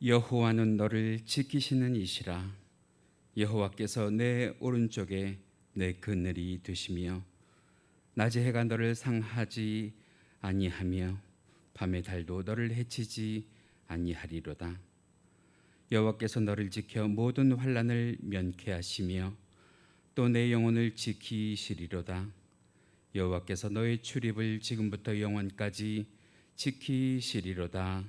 여호와는 너를 지키시는 이시라. 여호와께서 내 오른쪽에 내 그늘이 되시며 낮에 해가 너를 상하지 아니하며 밤의 달도 너를 해치지 아니하리로다. 여호와께서 너를 지켜 모든 환난을 면케하시며 또 내 영혼을 지키시리로다. 여호와께서 너의 출입을 지금부터 영원까지 지키시리로다.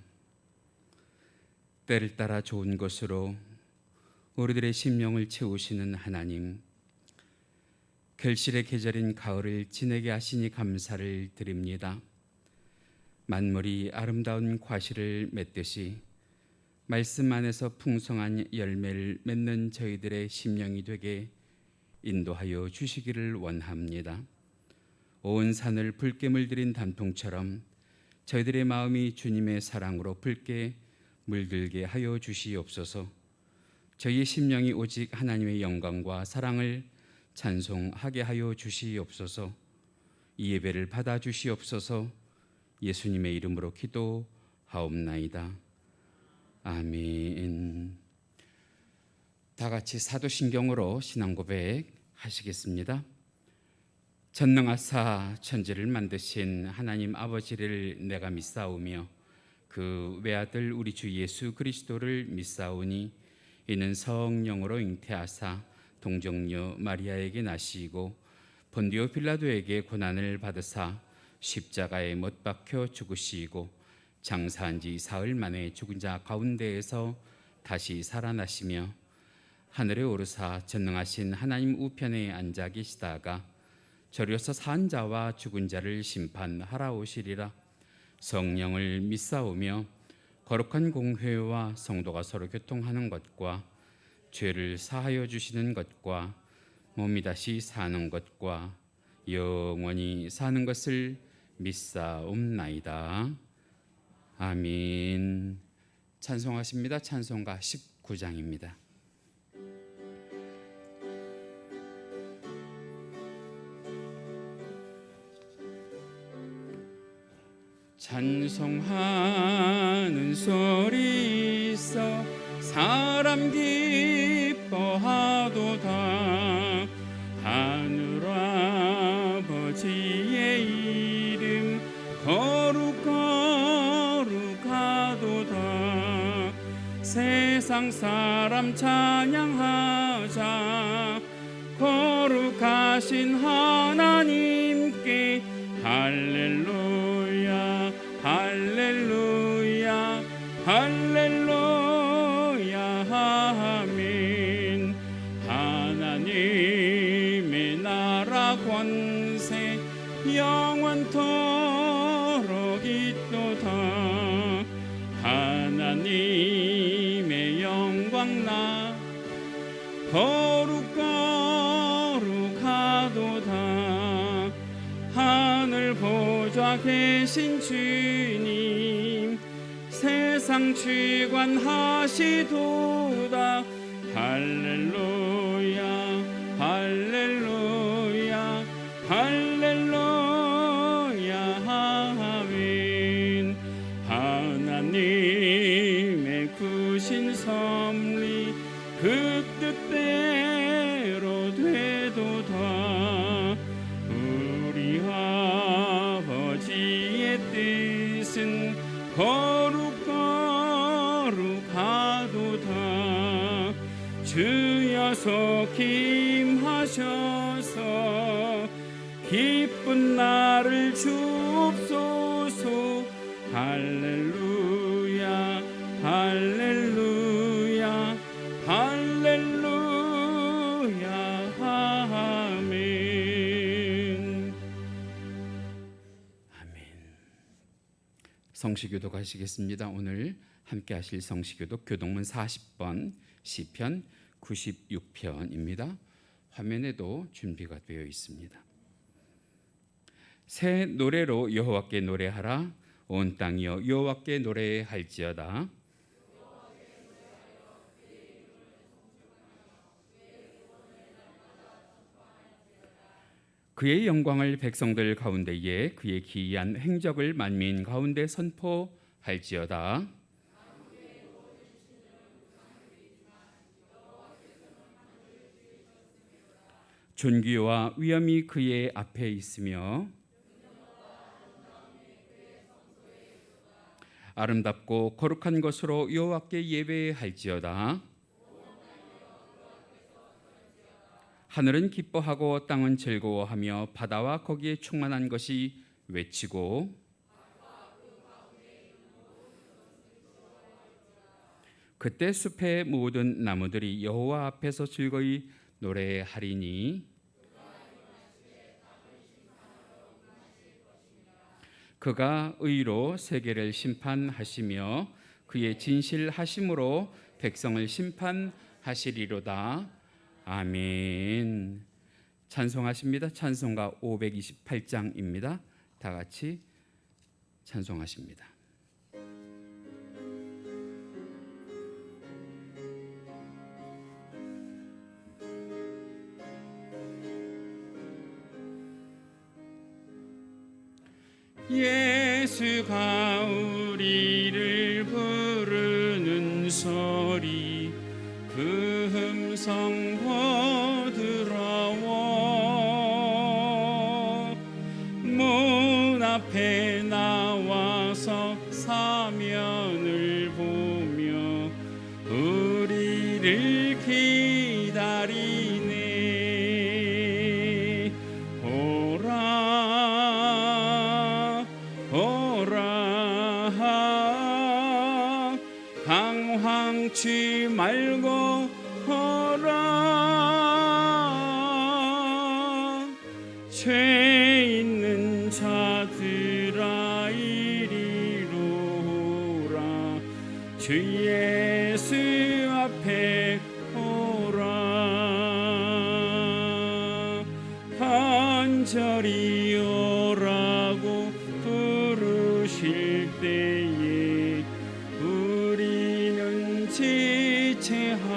때를 따라 좋은 것으로 우리들의 심령을 채우시는 하나님, 결실의 계절인 가을을 지내게 하시니 감사를 드립니다. 만물이 아름다운 과실을 맺듯이 말씀 안에서 풍성한 열매를 맺는 저희들의 심령이 되게 인도하여 주시기를 원합니다. 온 산을 붉게 물들인 단풍처럼 저희들의 마음이 주님의 사랑으로 붉게 물들게 하여 주시옵소서. 저희의 심령이 오직 하나님의 영광과 사랑을 찬송하게 하여 주시옵소서. 이 예배를 받아 주시옵소서. 예수님의 이름으로 기도하옵나이다. 아멘. 다 같이 사도신경으로 신앙 고백 하시겠습니다. 전능하사 천지를 만드신 하나님 아버지를 내가 믿사오며 그 외아들 우리 주 예수 그리스도를 믿사오니 이는 성령으로 잉태하사 동정녀 마리아에게 나시고 본디오 빌라도에게 고난을 받으사 십자가에 못 박혀 죽으시고 장사한 지 사흘 만에 죽은 자 가운데에서 다시 살아나시며 하늘에 오르사 전능하신 하나님 우편에 앉아 계시다가 저리로서 산 자와 죽은 자를 심판하라 오시리라. 성령을 믿사오며 거룩한 공회와 성도가 서로 교통하는 것과 죄를 사하여 주시는 것과 몸이 다시 사는 것과 영원히 사는 것을 믿사옵나이다. 아멘. 찬송하십니다. 찬송가 19장입니다. 찬송하는 소리 있어 사람 기뻐하도다. 하늘 아버지의 이름 거룩하도다. 세상 사람 찬양하자. 거룩하신 하나님께 할렐루야 할렐루야 할렐루야 아멘. 하나님의 나라 권세 영원토록 있도다. 하나님의 영광 나 거룩하도다. 하늘 보좌 계신 주님 세상 주관하시도다. 할렐루야 할렐루야 할렐루야 아멘. 하나님의 크신 섭리 그 뜻대로 되도다. 우리 아버지의 뜻은 거룩하도다. 주여 속히 임하셔서 기쁜 날을 주옵소서. 할렐루야 할렐루야 할렐루야 아멘. 아멘. 성시교독 하시겠습니다. 오늘 함께 하실 성시교독 교독문 40번 시편 96편입니다. 화면에도 준비가 되어 있습니다. 새 노래로 여호와께 노래하라. 온 땅이여 여호와께 노래할지어다. 그의 영광을 백성들 가운데에 그의 기이한 행적을 만민 가운데 선포할지어다. 존귀와 위엄이 그의 앞에 있으며 아름답고 거룩한 것으로 여호와께 예배할지어다. 하늘은 기뻐하고 땅은 즐거워하며 바다와 거기에 충만한 것이 외치고 그때 숲의 모든 나무들이 여호와 앞에서 즐거이 노래하리니 그가 의로 세계를 심판하시며 그의 진실하심으로 백성을 심판하시리로다. 아멘. 찬송하십니다. 찬송가 528장입니다. 다 같이 찬송하십니다. 예수가 우리를 부르는 소리 그 음성 보들어워 문 앞에 나와서 사면을 보며 우리를 기다리네. 방황치 말고 오라. 죄 있는 자들아 이리로 오라. 주 예수 앞에 오라. 간절히 오라고 부르실 때에 우리는 지체하랴.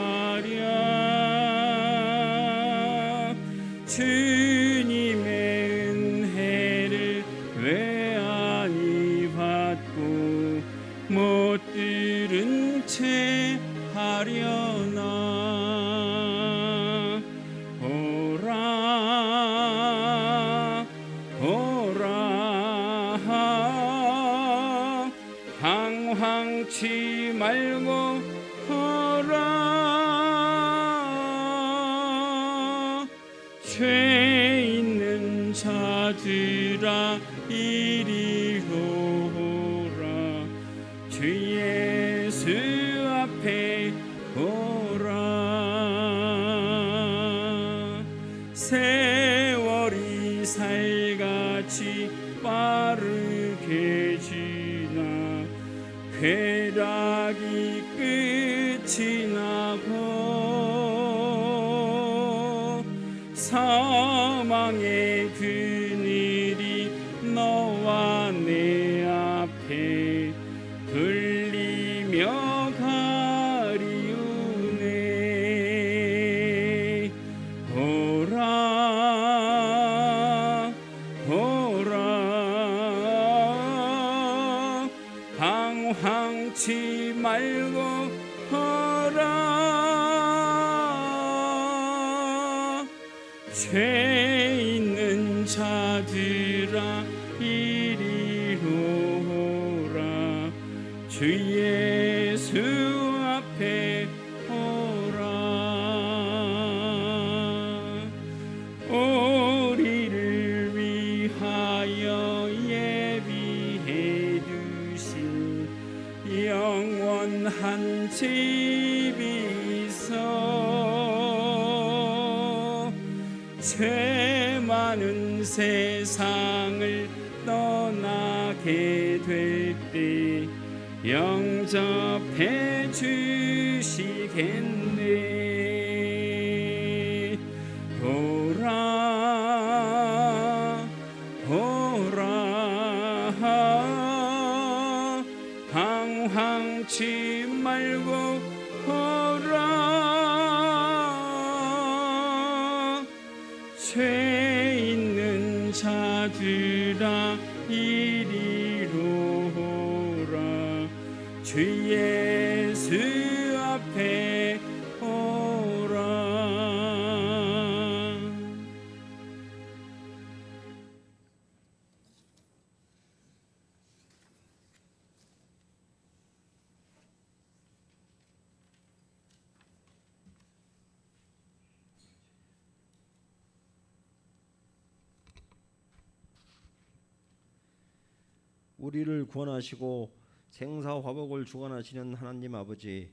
주님의 은혜를 왜 아니 받고 못 들은 채 하려나. 오라 오라. 방황치 말고 오라. 죄 있는 자들아 이리로 오라. 주 예수 앞에 오라. 세월이 살같이 빠르게 지나 쾌락이 끝이 나고 사망의 그늘이 너와 내 앞에 들리며 가리우네. 오라 오라. 방황치 말고 오라. 죄 있는 자들아 이리로 오라. 주 예수 앞에 오라. 우리를 위하여 예비해 두신 영원한 집이 있어. 죄 많은 세상을 떠나게 될 때 영접해 주시겠네. 오라 오라. 방황치 말고 오라. 죄 있는 자들아 이리로 오라. 주 예수 앞에 오라. 우리를 구원하시고 생사화복을 주관하시는 하나님 아버지,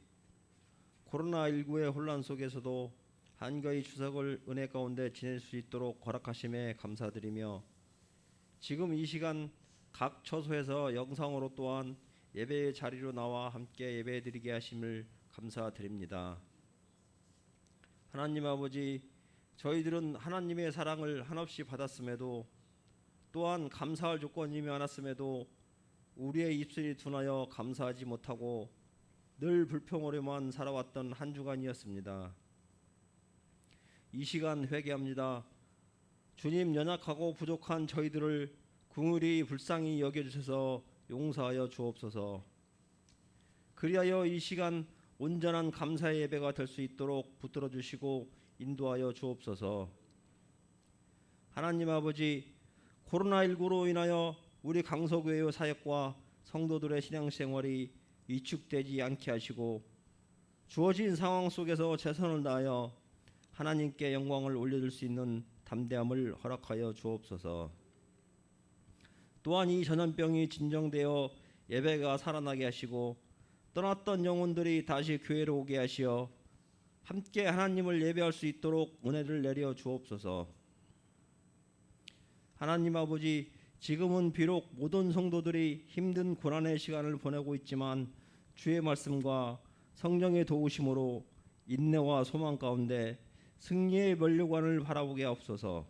코로나19의 혼란 속에서도 한가히 추석을 은혜 가운데 지낼 수 있도록 허락하심에 감사드리며, 지금 이 시간 각 처소에서 영상으로 또한 예배의 자리로 나와 함께 예배드리게 하심을 감사드립니다. 하나님 아버지, 저희들은 하나님의 사랑을 한없이 받았음에도, 또한 감사할 조건이 많았음에도 우리의 입술이 둔하여 감사하지 못하고 늘 불평으로만 살아왔던 한 주간이었습니다. 이 시간 회개합니다. 주님, 연약하고 부족한 저희들을 긍휼히 불쌍히 여겨주셔서 용서하여 주옵소서. 그리하여 이 시간 온전한 감사의 예배가 될 수 있도록 붙들어 주시고 인도하여 주옵소서. 하나님 아버지, 코로나19로 인하여 우리 강서교회 사역과 성도들의 신앙생활이 위축되지 않게 하시고, 주어진 상황 속에서 최선을 다하여 하나님께 영광을 올려줄 수 있는 담대함을 허락하여 주옵소서. 또한 이 전염병이 진정되어 예배가 살아나게 하시고, 떠났던 영혼들이 다시 교회로 오게 하시어 함께 하나님을 예배할 수 있도록 은혜를 내려 주옵소서. 하나님 아버지, 지금은 비록 모든 성도들이 힘든 고난의 시간을 보내고 있지만 주의 말씀과 성령의 도우심으로 인내와 소망 가운데 승리의 면류관을 바라보게 하옵소서.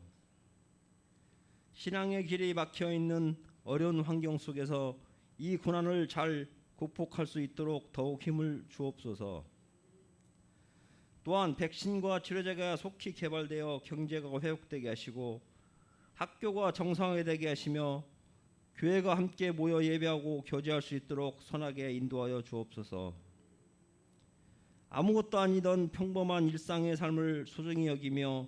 신앙의 길이 막혀있는 어려운 환경 속에서 이 고난을 잘 극복할 수 있도록 더욱 힘을 주옵소서. 또한 백신과 치료제가 속히 개발되어 경제가 회복되게 하시고, 학교가 정상화되게 하시며 교회가 함께 모여 예배하고 교제할 수 있도록 선하게 인도하여 주옵소서. 아무것도 아니던 평범한 일상의 삶을 소중히 여기며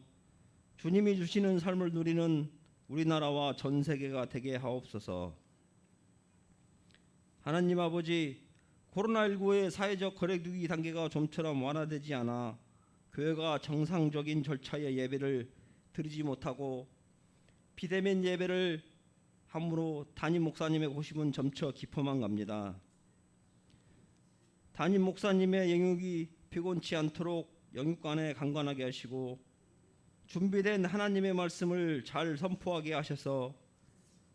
주님이 주시는 삶을 누리는 우리나라와 전 세계가 되게 하옵소서. 하나님 아버지, 코로나19의 사회적 거리두기 단계가 좀처럼 완화되지 않아 교회가 정상적인 절차의 예배를 드리지 못하고 비대면 예배를 함으로 담임 목사님의 고심은 점차 깊어만 갑니다. 담임 목사님의 영역이 피곤치 않도록 영육간에 강건하게 하시고, 준비된 하나님의 말씀을 잘 선포하게 하셔서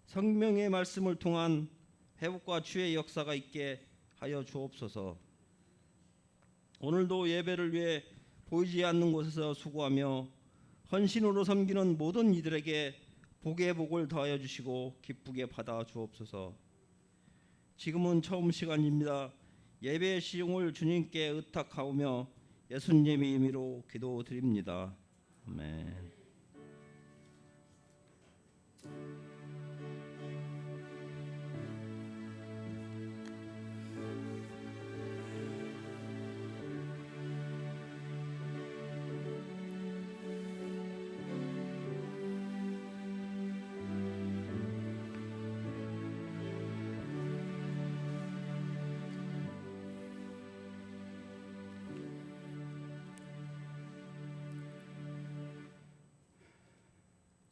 성령의 말씀을 통한 회복과 치유의 역사가 있게 하여 주옵소서. 오늘도 예배를 위해 보이지 않는 곳에서 수고하며 헌신으로 섬기는 모든 이들에게 복의 복을 더하여 주시고 기쁘게 받아 주옵소서. 지금은 처음 시간입니다. 예배의 시종을 주님께 의탁하오며 예수님의 이름으로 기도드립니다. 아멘.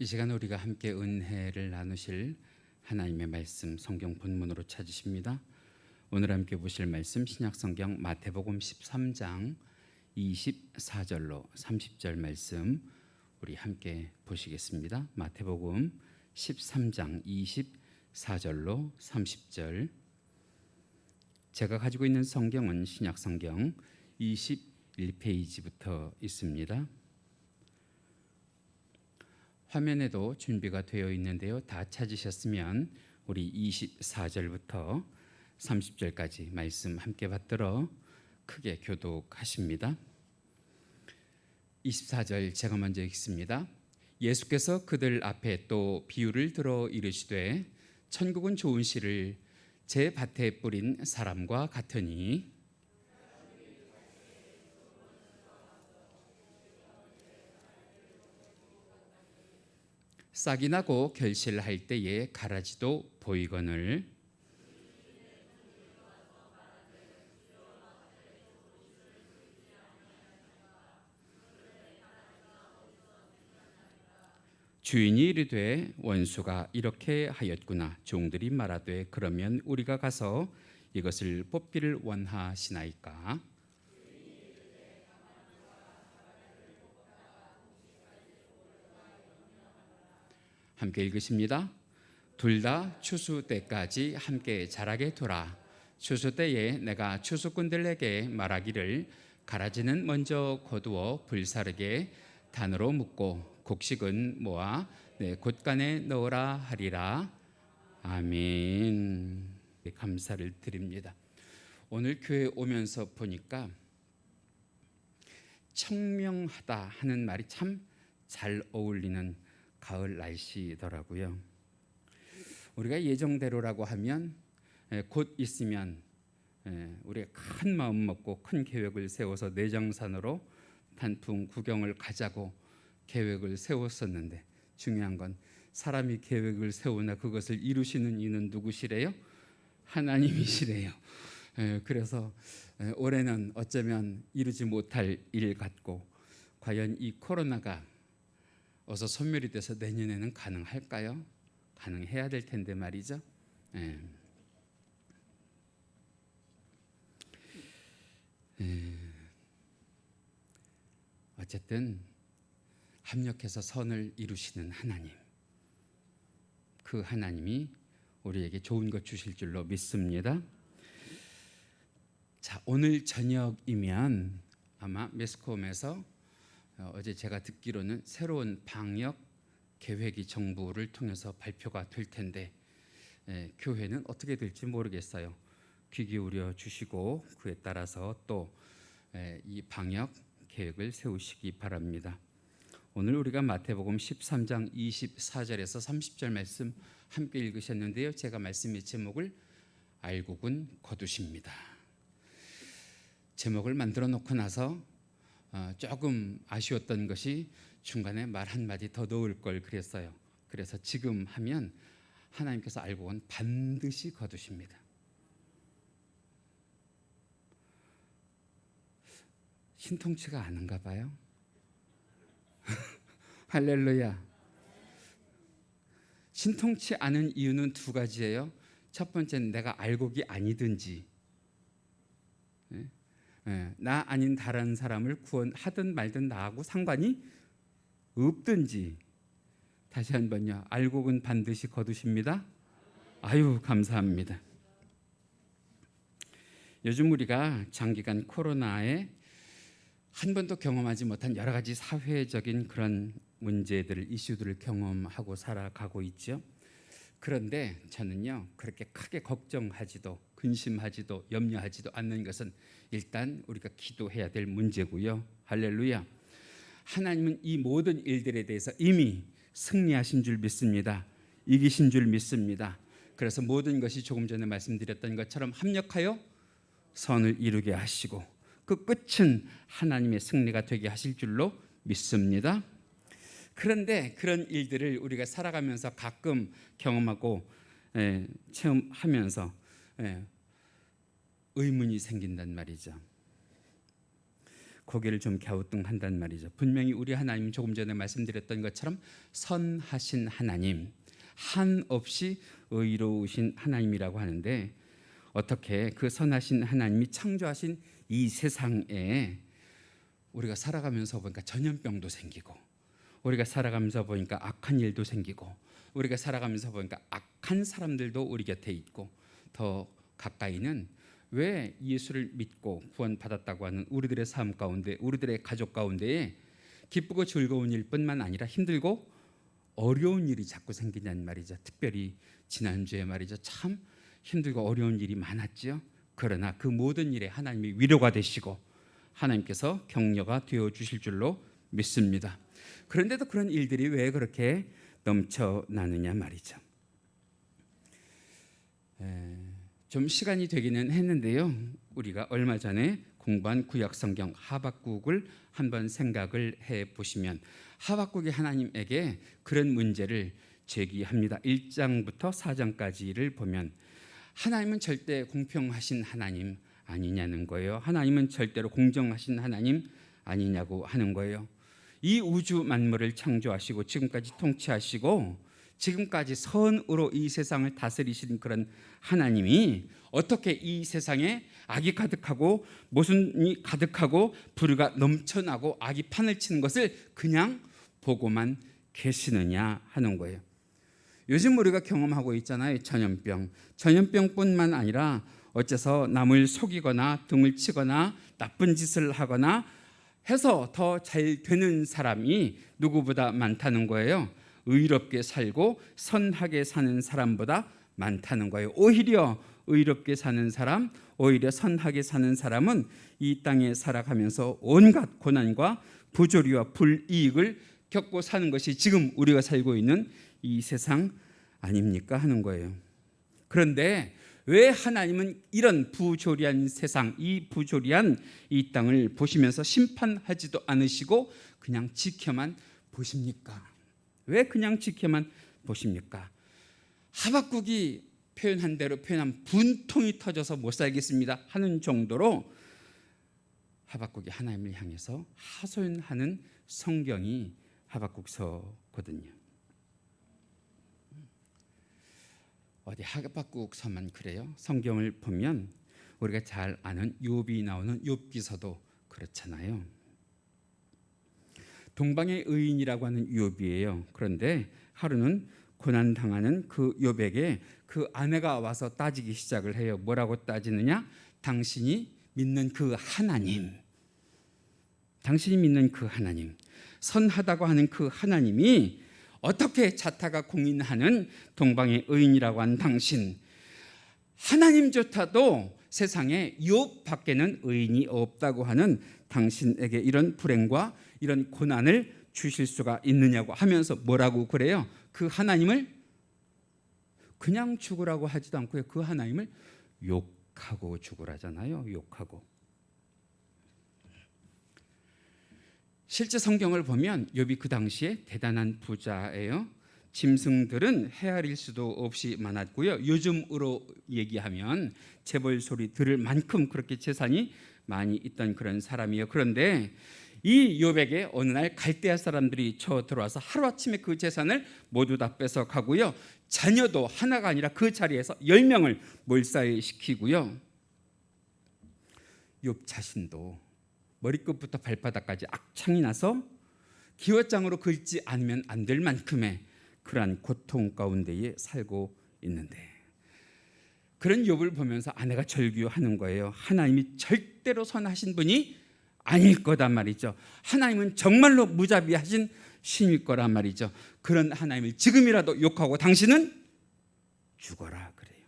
이 시간 우리가 함께 은혜를 나누실 하나님의 말씀 성경 본문으로 찾으십니다. 오늘 함께 보실 말씀 신약성경 마태복음 13장 24절로 30절 말씀 우리 함께 보시겠습니다. 마태복음 13장 24절로 30절. 제가 가지고 있는 성경은 신약성경 21페이지부터 있습니다. 화면에도 준비가 되어 있는데요. 다 찾으셨으면 우리 24절부터 30절까지 말씀 함께 받들어 크게 교독하십니다. 24절 제가 먼저 읽습니다. 예수께서 그들 앞에 또 비유를 들어 이르시되 천국은 좋은 씨를 제 밭에 뿌린 사람과 같으니 싹이 나고 결실할 때에 가라지도 보이거늘 주인이 이르되 원수가 이렇게 하였구나. 종들이 말하되 그러면 우리가 가서 이것을 뽑기를 원하시나이까. 함께 읽으십니다. 둘 다 추수 때까지 함께 자라게 두라. 추수 때에 내가 추수꾼들에게 말하기를 가라지는 먼저 거두어 불사르게 단으로 묶고 곡식은 모아 내 곳간에 넣으라 하리라. 아멘. 감사를 드립니다. 오늘 교회 오면서 보니까 청명하다 하는 말이 참 잘 어울리는 가을 날씨더라고요. 우리가 예정대로라고 하면 곧 있으면 우리가 큰 마음 먹고 큰 계획을 세워서 내정산으로 단풍 구경을 가자고 계획을 세웠었는데, 중요한 건 사람이 계획을 세우나 그것을 이루시는 이는 누구시래요? 하나님이시래요. 그래서 올해는 어쩌면 이루지 못할 일 같고, 과연 이 코로나가 어서 소멸이 돼서 내년에는 가능할까요? 가능해야 될 텐데 말이죠. 어쨌든 합력해서 선을 이루시는 하나님, 그 하나님이 우리에게 좋은 것 주실 줄로 믿습니다. 자, 오늘 저녁이면 아마 매스컴에서 어제 제가 듣기로는 새로운 방역 계획이 정부를 통해서 발표가 될 텐데, 교회는 어떻게 될지 모르겠어요. 귀 기울여 주시고 그에 따라서 또 이 방역 계획을 세우시기 바랍니다. 오늘 우리가 마태복음 13장 24절에서 30절 말씀 함께 읽으셨는데요. 제가 말씀의 제목을 알곡은 거두십니다. 제목을 만들어 놓고 나서 조금 아쉬웠던 것이 중간에 말 한마디 더 넣을 걸 그랬어요. 그래서 지금 하면 하나님께서 알곡은 반드시 거두십니다. 신통치가 않은가 봐요. 할렐루야. 신통치 않은 이유는 두 가지예요. 첫 번째는 내가 알곡이 아니든지, 나 아닌 다른 사람을 구원하든 말든 나하고 상관이 없든지. 다시 한번요. 알곡은 반드시 거두십니다. 아유, 감사합니다. 요즘 우리가 장기간 코로나에 한 번도 경험하지 못한 여러 가지 사회적인 그런 문제들을, 이슈들을 경험하고 살아가고 있죠. 그런데 저는요, 그렇게 크게 걱정하지도 근심하지도 염려하지도 않는 것은 일단 우리가 기도해야 될 문제고요. 할렐루야. 하나님은 이 모든 일들에 대해서 이미 승리하신 줄 믿습니다. 이기신 줄 믿습니다. 그래서 모든 것이 조금 전에 말씀드렸던 것처럼 합력하여 선을 이루게 하시고 그 끝은 하나님의 승리가 되게 하실 줄로 믿습니다. 그런데 그런 일들을 우리가 살아가면서 가끔 경험하고 체험하면서 의문이 생긴단 말이죠. 고개를 좀 갸우뚱한단 말이죠. 분명히 우리 하나님, 조금 전에 말씀드렸던 것처럼 선하신 하나님, 한없이 의로우신 하나님이라고 하는데, 어떻게 그 선하신 하나님이 창조하신 이 세상에 우리가 살아가면서 보니까 전염병도 생기고, 우리가 살아가면서 보니까 악한 일도 생기고, 우리가 살아가면서 보니까 악한 사람들도 우리 곁에 있고, 더 가까이는 왜 예수를 믿고 구원받았다고 하는 우리들의 삶 가운데, 우리들의 가족 가운데에 기쁘고 즐거운 일뿐만 아니라 힘들고 어려운 일이 자꾸 생기냐는 말이죠. 특별히 지난주에 말이죠, 참 힘들고 어려운 일이 많았죠. 그러나 그 모든 일에 하나님이 위로가 되시고 하나님께서 격려가 되어 주실 줄로 믿습니다. 그런데도 그런 일들이 왜 그렇게 넘쳐나느냐 말이죠. 좀 시간이 되기는 했는데요, 우리가 얼마 전에 공부한 구약성경 하박국을 한번 생각을 해보시면, 하박국이 하나님에게 그런 문제를 제기합니다. 1장부터 4장까지를 보면 하나님은 절대 공평하신 하나님 아니냐는 거예요. 하나님은 절대로 공정하신 하나님 아니냐고 하는 거예요. 이 우주 만물을 창조하시고 지금까지 통치하시고 지금까지 선으로 이 세상을 다스리신 그런 하나님이 어떻게 이 세상에 악이 가득하고 모순이 가득하고 불의가 넘쳐나고 악이 판을 치는 것을 그냥 보고만 계시느냐 하는 거예요. 요즘 우리가 경험하고 있잖아요. 전염병뿐만 아니라 어째서 남을 속이거나 등을 치거나 나쁜 짓을 하거나 해서 더 잘 되는 사람이 누구보다 많다는 거예요. 의롭게 살고 선하게 사는 사람보다 많다는 거예요. 오히려 의롭게 사는 사람, 오히려 선하게 사는 사람은 이 땅에 살아가면서 온갖 고난과 부조리와 불이익을 겪고 사는 것이 지금 우리가 살고 있는 이 세상 아닙니까 하는 거예요. 그런데 왜 하나님은 이런 부조리한 세상, 이 부조리한 이 땅을 보시면서 심판하지도 않으시고 그냥 지켜만 보십니까? 왜 그냥 지켜만 보십니까? 하박국이 표현한 대로 표현한 분통이 터져서 못 살겠습니다 하는 정도로 하박국이 하나님을 향해서 하소연하는 성경이 하박국서거든요. 어디 하박국서만 그래요? 성경을 보면 우리가 잘 아는 욥이 나오는 욥기서도 그렇잖아요. 동방의 의인이라고 하는 욥이에요. 그런데 하루는 고난당하는 그 욥에게 그 아내가 와서 따지기 시작을 해요. 뭐라고 따지느냐? 당신이 믿는 그 하나님, 당신이 믿는 그 하나님, 선하다고 하는 그 하나님이 어떻게 자타가 공인하는 동방의 의인이라고 한 당신, 하나님조차도 세상에 욥 밖에는 의인이 없다고 하는 당신에게 이런 불행과 이런 고난을 주실 수가 있느냐고 하면서 뭐라고 그래요? 그 하나님을 그냥 죽으라고 하지도 않고요. 그 하나님을 욕하고 죽으라잖아요. 욕하고. 실제 성경을 보면 욥이 그 당시에 대단한 부자예요. 짐승들은 헤아릴 수도 없이 많았고요. 요즘으로 얘기하면 재벌 소리 들을 만큼 그렇게 재산이 많이 있던 그런 사람이에요. 그런데 이 욥에게 어느 날 갈대아 사람들이 쳐들어와서 하루아침에 그 재산을 모두 다 뺏어가고요. 자녀도 하나가 아니라 그 자리에서 10명을 몰살시키고요. 욥 자신도 머리끝부터 발바닥까지 악창이 나서 기왓장으로 긁지 않으면 안 될 만큼의 그러한 고통 가운데에 살고 있는데, 그런 욥을 보면서 아내가 절규하는 거예요. 하나님이 절대로 선하신 분이 아닐 거란 말이죠. 하나님은 정말로 무자비하신 신일 거란 말이죠. 그런 하나님을 지금이라도 욕하고 당신은 죽어라 그래요.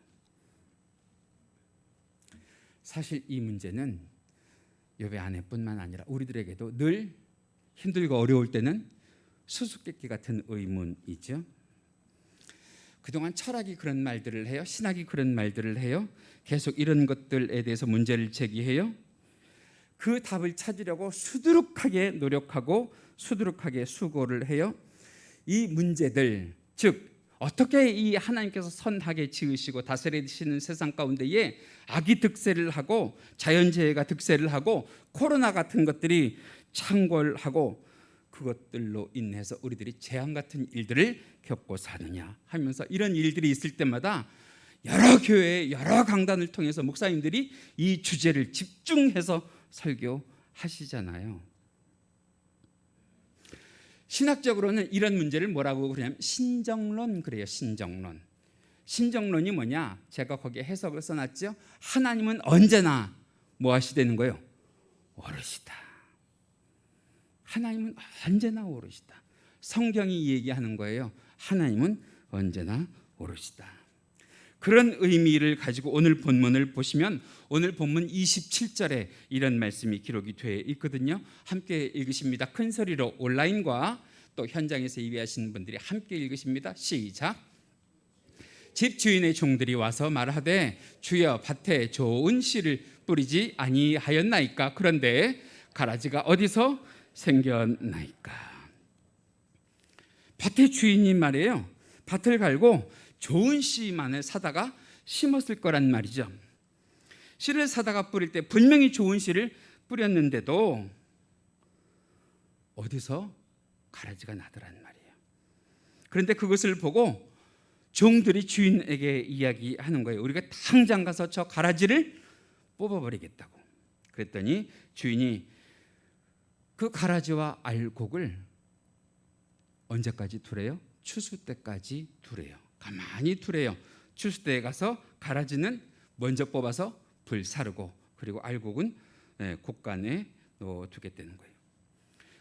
사실 이 문제는 욥의 아내뿐만 아니라 우리들에게도 늘 힘들고 어려울 때는 수수께끼 같은 의문이죠. 그동안 철학이 그런 말들을 해요. 신학이 그런 말들을 해요. 계속 이런 것들에 대해서 문제를 제기해요. 그 답을 찾으려고 수두룩하게 노력하고 수두룩하게 수고를 해요. 이 문제들, 즉 어떻게 이 하나님께서 선하게 지으시고 다스리시는 세상 가운데에 악이 득세를 하고 자연재해가 득세를 하고 코로나 같은 것들이 창궐하고 그것들로 인해서 우리들이 재앙 같은 일들을 겪고 사느냐 하면서 이런 일들이 있을 때마다 여러 교회 여러 강단을 통해서 목사님들이 이 주제를 집중해서 설교하시잖아요. 신학적으로는 이런 문제를 뭐라고 그러냐면 신정론 그래요. 신정론. 신정론이 뭐냐? 제가 거기에 해석을 써놨죠. 하나님은 언제나 뭐 하시다는 거예요? 오르시다. 하나님은 언제나 오르시다. 성경이 얘기하는 거예요. 하나님은 언제나 오르시다. 그런 의미를 가지고 오늘 본문을 보시면 오늘 본문 27절에 이런 말씀이 기록이 되어 있거든요. 함께 읽으십니다. 큰 소리로 온라인과 또 현장에서 예배하시는 분들이 함께 읽으십니다. 시작. 집 주인의 종들이 와서 말하되 주여 밭에 좋은 씨를 뿌리지 아니하였나이까? 그런데 가라지가 어디서 생겼나이까? 밭의 주인이 말이에요. 밭을 갈고 좋은 씨만을 사다가 심었을 거란 말이죠. 씨를 사다가 뿌릴 때 분명히 좋은 씨를 뿌렸는데도 어디서 가라지가 나더란 말이에요. 그런데 그것을 보고 종들이 주인에게 이야기하는 거예요. 우리가 당장 가서 저 가라지를 뽑아버리겠다고. 그랬더니 주인이 그 가라지와 알곡을 언제까지 두래요? 추수 때까지 두래요. 가만히 두래요. 추수 때에 가서 가라지는 먼저 뽑아서 불사르고, 그리고 알곡은 곡간에 넣어두겠다는 거예요.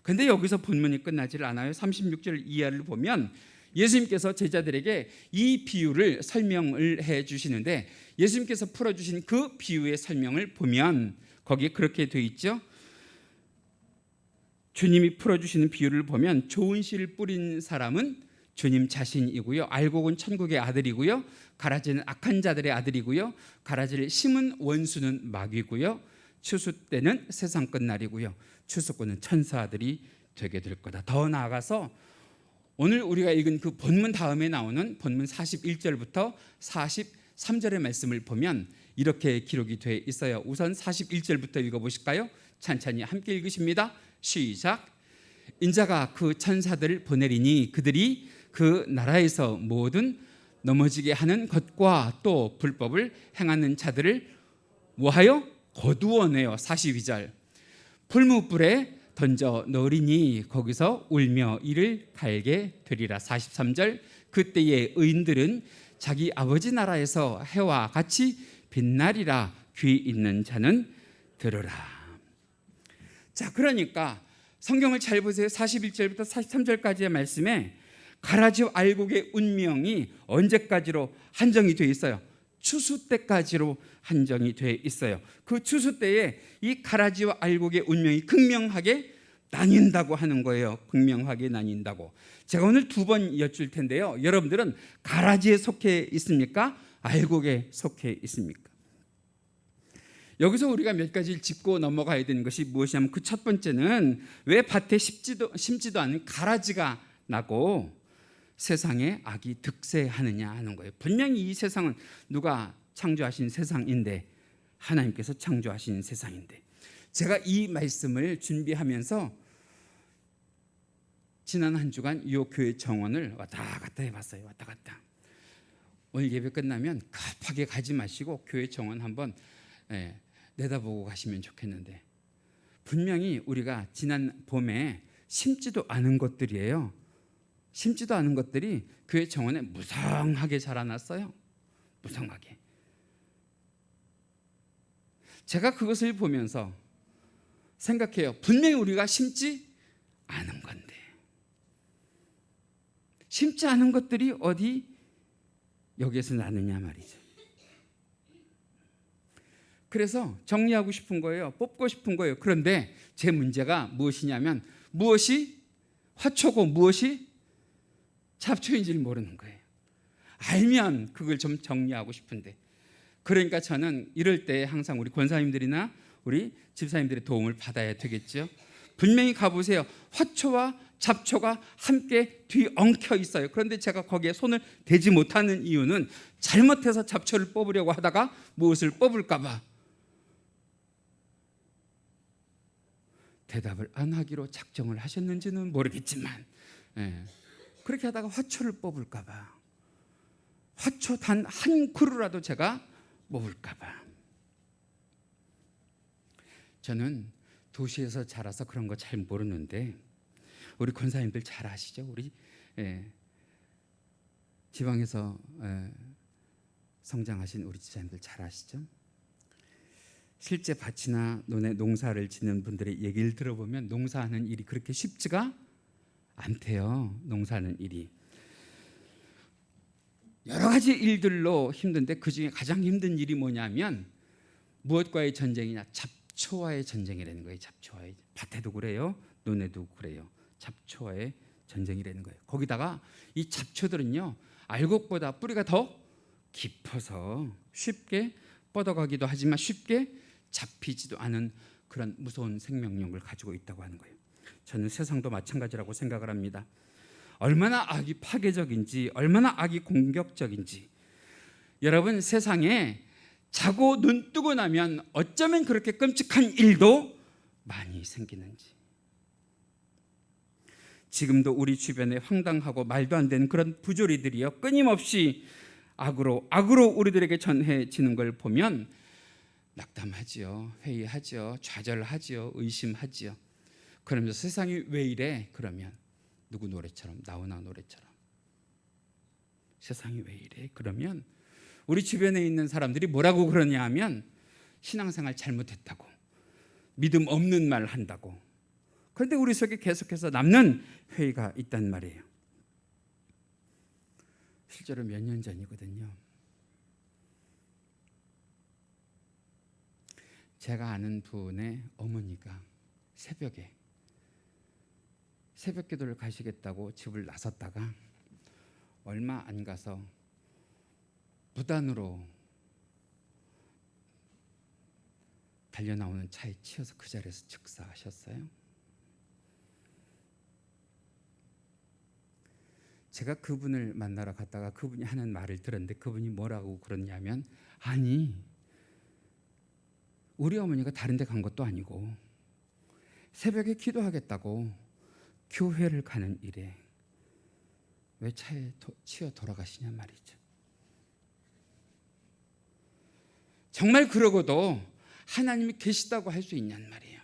그런데 여기서 본문이 끝나질 않아요. 36절 이하를 보면 예수님께서 제자들에게 이 비유를 설명을 해 주시는데, 예수님께서 풀어주신 그 비유의 설명을 보면 거기에 그렇게 되어 있죠. 주님이 풀어주시는 비유를 보면 좋은 씨를 뿌린 사람은 주님 자신이고요, 알곡은 천국의 아들이고요, 가라지는 악한 자들의 아들이고요, 가라지를 심은 원수는 마귀고요, 추수 때는 세상 끝날이고요, 추수꾼은 천사들이 되게 될 거다. 더 나아가서 오늘 우리가 읽은 그 본문 다음에 나오는 본문 41절부터 43절의 말씀을 보면 이렇게 기록이 되어 있어요. 우선 41절부터 읽어보실까요? 찬찬히 함께 읽으십니다. 시작. 인자가 그 천사들을 보내리니 그들이 그 나라에서 모든 넘어지게 하는 것과 또 불법을 행하는 자들을 뭐하여? 거두어내어. 42절. 풀무불에 던져 넣으리니 거기서 울며 이를 갈게 되리라. 43절. 그때의 의인들은 자기 아버지 나라에서 해와 같이 빛나리라. 귀 있는 자는 들으라. 자, 그러니까 성경을 잘 보세요. 41절부터 43절까지의 말씀에 가라지와 알곡의 운명이 언제까지로 한정이 되어 있어요? 추수 때까지로 한정이 되어 있어요. 그 추수 때에 이 가라지와 알곡의 운명이 극명하게 나뉜다고 하는 거예요. 극명하게 나뉜다고. 제가 오늘 두 번 여쭐 텐데요. 여러분들은 가라지에 속해 있습니까? 알곡에 속해 있습니까? 여기서 우리가 몇 가지를 짚고 넘어가야 되는 것이 무엇이냐면, 그 첫 번째는 왜 밭에 심지도 않은 가라지가 나고 세상에 악이 득세하느냐 하는 거예요. 분명히 이 세상은 누가 창조하신 세상인데, 하나님께서 창조하신 세상인데, 제가 이 말씀을 준비하면서 지난 한 주간 이 교회 정원을 왔다 갔다 해봤어요. 왔다 갔다. 오늘 예배 끝나면 급하게 가지 마시고 교회 정원 한번 내다보고 가시면 좋겠는데, 분명히 우리가 지난 봄에 심지도 않은 것들이에요. 심지도 않은 것들이 교회 정원에 무성하게 자라났어요. 무성하게. 제가 그것을 보면서 생각해요. 분명히 우리가 심지 않은 건데, 심지 않은 것들이 어디 여기에서 나느냐 말이죠. 그래서 정리하고 싶은 거예요. 뽑고 싶은 거예요. 그런데 제 문제가 무엇이냐면, 무엇이 화초고 무엇이 잡초인지를 모르는 거예요. 알면 그걸 좀 정리하고 싶은데, 그러니까 저는 이럴 때 항상 우리 권사님들이나 우리 집사님들의 도움을 받아야 되겠죠. 분명히 가보세요. 화초와 잡초가 함께 뒤엉켜 있어요. 그런데 제가 거기에 손을 대지 못하는 이유는 잘못해서 잡초를 뽑으려고 하다가 무엇을 뽑을까 봐 대답을 안 하기로 작정을 하셨는지는 모르겠지만, 그렇게 하다가 화초를 뽑을까 봐, 화초 단 한 그루라도 제가 뽑을까 봐. 저는 도시에서 자라서 그런 거 잘 모르는데 우리 권사님들 잘 아시죠? 우리 지방에서 성장하신 우리 집사님들 잘 아시죠? 실제 밭이나 논에 농사를 짓는 분들의 얘기를 들어보면 농사하는 일이 그렇게 쉽지가 않대요. 농사하는 일이 여러 가지 일들로 힘든데, 그중에 가장 힘든 일이 뭐냐면 무엇과의 전쟁이냐? 잡초와의 전쟁이라는 거예요. 잡초와의. 밭에도 그래요, 논에도 그래요. 잡초와의 전쟁이라는 거예요. 거기다가 이 잡초들은요, 알곡보다 뿌리가 더 깊어서 쉽게 뻗어가기도 하지만 쉽게 잡히지도 않은 그런 무서운 생명력을 가지고 있다고 하는 거예요. 저는 세상도 마찬가지라고 생각을 합니다. 얼마나 악이 파괴적인지, 얼마나 악이 공격적인지. 여러분, 세상에 자고 눈 뜨고 나면 어쩌면 그렇게 끔찍한 일도 많이 생기는지. 지금도 우리 주변에 황당하고 말도 안 되는 그런 부조리들이요 끊임없이 악으로 우리들에게 전해지는 걸 보면 낙담하지요, 회의하지요, 좌절하지요, 의심하지요. 그러면서 세상이 왜 이래? 그러면 누구 노래처럼, 나훈아 노래처럼 세상이 왜 이래? 그러면 우리 주변에 있는 사람들이 뭐라고 그러냐 하면 신앙생활 잘못했다고, 믿음 없는 말 한다고. 그런데 우리 속에 계속해서 남는 회의가 있단 말이에요. 실제로 몇 년 전이거든요. 제가 아는 분의 어머니가 새벽에 새벽 기도를 가시겠다고 집을 나섰다가 얼마 안 가서 무단으로 달려나오는 차에 치여서 그 자리에서 즉사하셨어요. 제가 그분을 만나러 갔다가 그분이 하는 말을 들었는데 그분이 뭐라고 그러냐면, 아니 우리 어머니가 다른 데 간 것도 아니고 새벽에 기도하겠다고 교회를 가는 일에 왜 차에 치여 돌아가시냐 말이죠. 정말 그러고도 하나님이 계시다고 할 수 있냔 말이에요.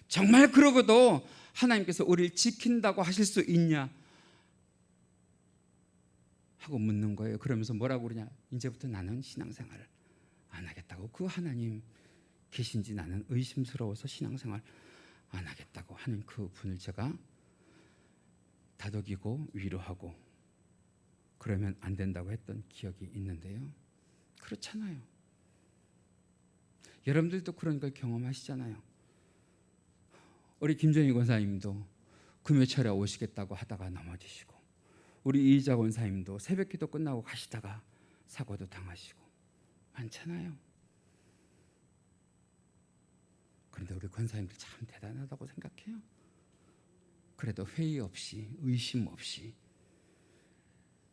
정말 그러고도 하나님께서 우리를 지킨다고 하실 수 있냐 하고 묻는 거예요. 그러면서 뭐라고 그러냐, 이제부터 나는 신앙생활을 안 하겠다고. 그 하나님 계신지 나는 의심스러워서 신앙생활 안 하겠다고 하는 그 분을 제가 다독이고 위로하고 그러면 안 된다고 했던 기억이 있는데요. 그렇잖아요. 여러분들도 그런 걸 경험하시잖아요. 우리 김정희 권사님도 금요철에 오시겠다고 하다가 넘어지시고, 우리 이희자 권사님도 새벽 기도 끝나고 가시다가 사고도 당하시고 많잖아요. 그런데 우리 권사님들 참 대단하다고 생각해요. 그래도 회의 없이 의심 없이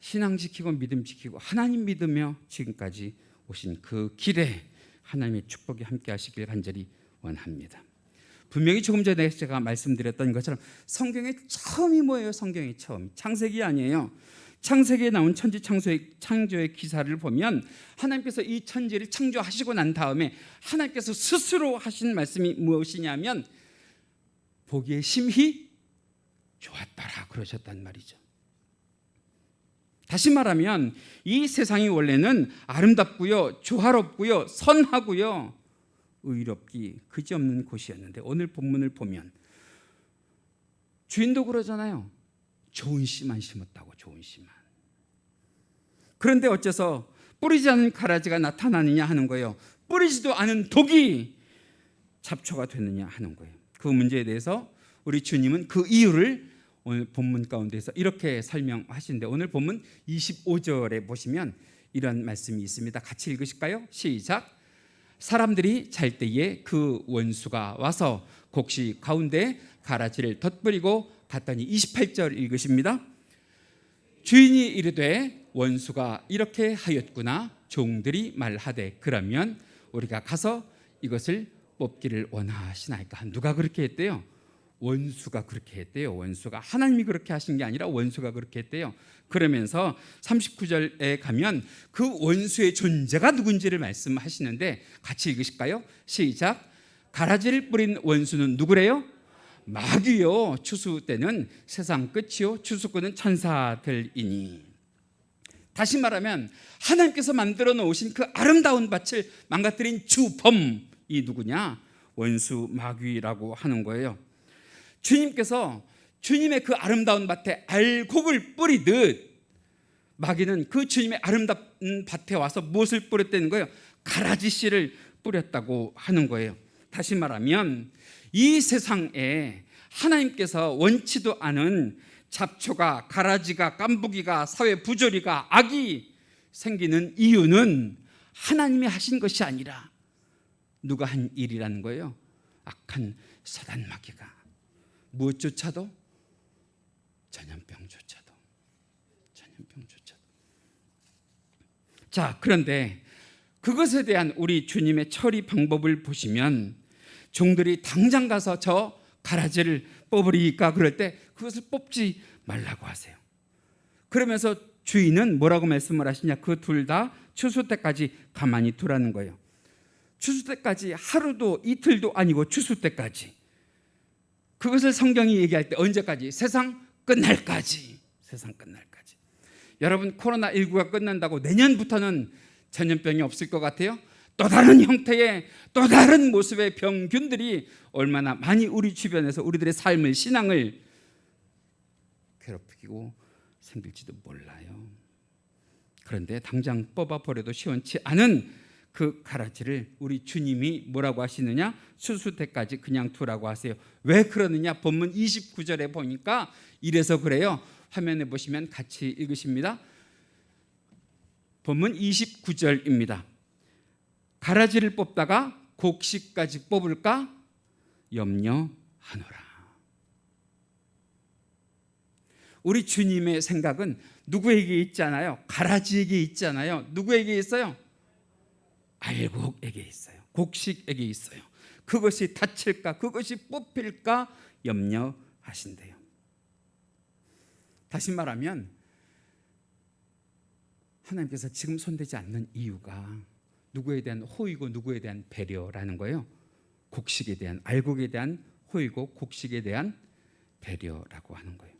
신앙 지키고 믿음 지키고 하나님 믿으며 지금까지 오신 그 길에 하나님의 축복이 함께 하시길 간절히 원합니다. 분명히 조금 전에 제가 말씀드렸던 것처럼 성경의 처음이 뭐예요? 성경의 처음 창세기 아니에요. 창세기에 나온 천지 창조의 기사를 보면 하나님께서 이 천지를 창조하시고 난 다음에 하나님께서 스스로 하신 말씀이 무엇이냐면 보기에 심히 좋았더라 그러셨단 말이죠. 다시 말하면 이 세상이 원래는 아름답고요, 조화롭고요, 선하고요, 의롭기 그지없는 곳이었는데 오늘 본문을 보면 주인도 그러잖아요. 좋은 씨만 심었다고, 좋은 씨만. 그런데 어째서 뿌리지 않은 가라지가 나타나느냐 하는 거예요. 뿌리지도 않은 독이 잡초가 되느냐 하는 거예요. 그 문제에 대해서 우리 주님은 그 이유를 오늘 본문 가운데서 이렇게 설명하시는데, 오늘 본문 25절에 보시면 이런 말씀이 있습니다. 같이 읽으실까요? 시작. 사람들이 잘 때에 그 원수가 와서 곡식 가운데 가라지를 덧뿌리고 갔더니, 28절 읽으십니다. 주인이 이르되 원수가 이렇게 하였구나. 종들이 말하되 그러면 우리가 가서 이것을 뽑기를 원하시나이까. 누가 그렇게 했대요? 원수가 그렇게 했대요. 원수가, 하나님이 그렇게 하신 게 아니라 원수가 그렇게 했대요. 그러면서 39절에 가면 그 원수의 존재가 누군지를 말씀하시는데 같이 읽으실까요? 시작. 가라지를 뿌린 원수는 누구래요? 마귀요. 추수 때는 세상 끝이요 추수꾼은 천사들이니. 다시 말하면 하나님께서 만들어 놓으신 그 아름다운 밭을 망가뜨린 주범이 누구냐? 원수 마귀라고 하는 거예요. 주님께서 주님의 그 아름다운 밭에 알곡을 뿌리듯 마귀는 그 주님의 아름다운 밭에 와서 무엇을 뿌렸다는 거예요? 가라지 씨를 뿌렸다고 하는 거예요. 다시 말하면 이 세상에 하나님께서 원치도 않은 잡초가, 가라지가, 깐부기가, 사회 부조리가, 악이 생기는 이유는 하나님이 하신 것이 아니라 누가 한 일이라는 거예요? 악한 사단 마귀가. 무엇조차도, 전염병조차도. 자, 그런데 그것에 대한 우리 주님의 처리 방법을 보시면 종들이 당장 가서 저 가라지를 뽑으리까 그럴 때 그것을 뽑지 말라고 하세요. 그러면서 주인은 뭐라고 말씀을 하시냐? 그 둘 다 추수 때까지 가만히 두라는 거예요. 추수 때까지 하루도 이틀도 아니고 추수 때까지. 그것을 성경이 얘기할 때 언제까지? 세상 끝날까지. 세상 끝날까지. 여러분, 코로나19가 끝난다고 내년부터는 전염병이 없을 것 같아요? 또 다른 형태의 또 다른 모습의 병균들이 얼마나 많이 우리 주변에서 우리들의 삶을, 신앙을 괴롭히고 생길지도 몰라요. 그런데 당장 뽑아버려도 시원치 않은 그 가라지를 우리 주님이 뭐라고 하시느냐? 추수 때까지 그냥 두라고 하세요. 왜 그러느냐? 본문 29절에 보니까 이래서 그래요. 화면에 보시면 같이 읽으십니다. 본문 29절입니다. 가라지를 뽑다가 곡식까지 뽑을까 염려하노라. 우리 주님의 생각은 누구에게 있잖아요? 가라지에게 있잖아요. 누구에게 있어요? 알곡에게 있어요. 곡식에게 있어요. 그것이 다칠까, 그것이 뽑힐까 염려하신대요. 다시 말하면 하나님께서 지금 손대지 않는 이유가 누구에 대한 호의고 누구에 대한 배려라는 거예요. 곡식에 대한, 알곡에 대한 호의고 곡식에 대한 배려라고 하는 거예요.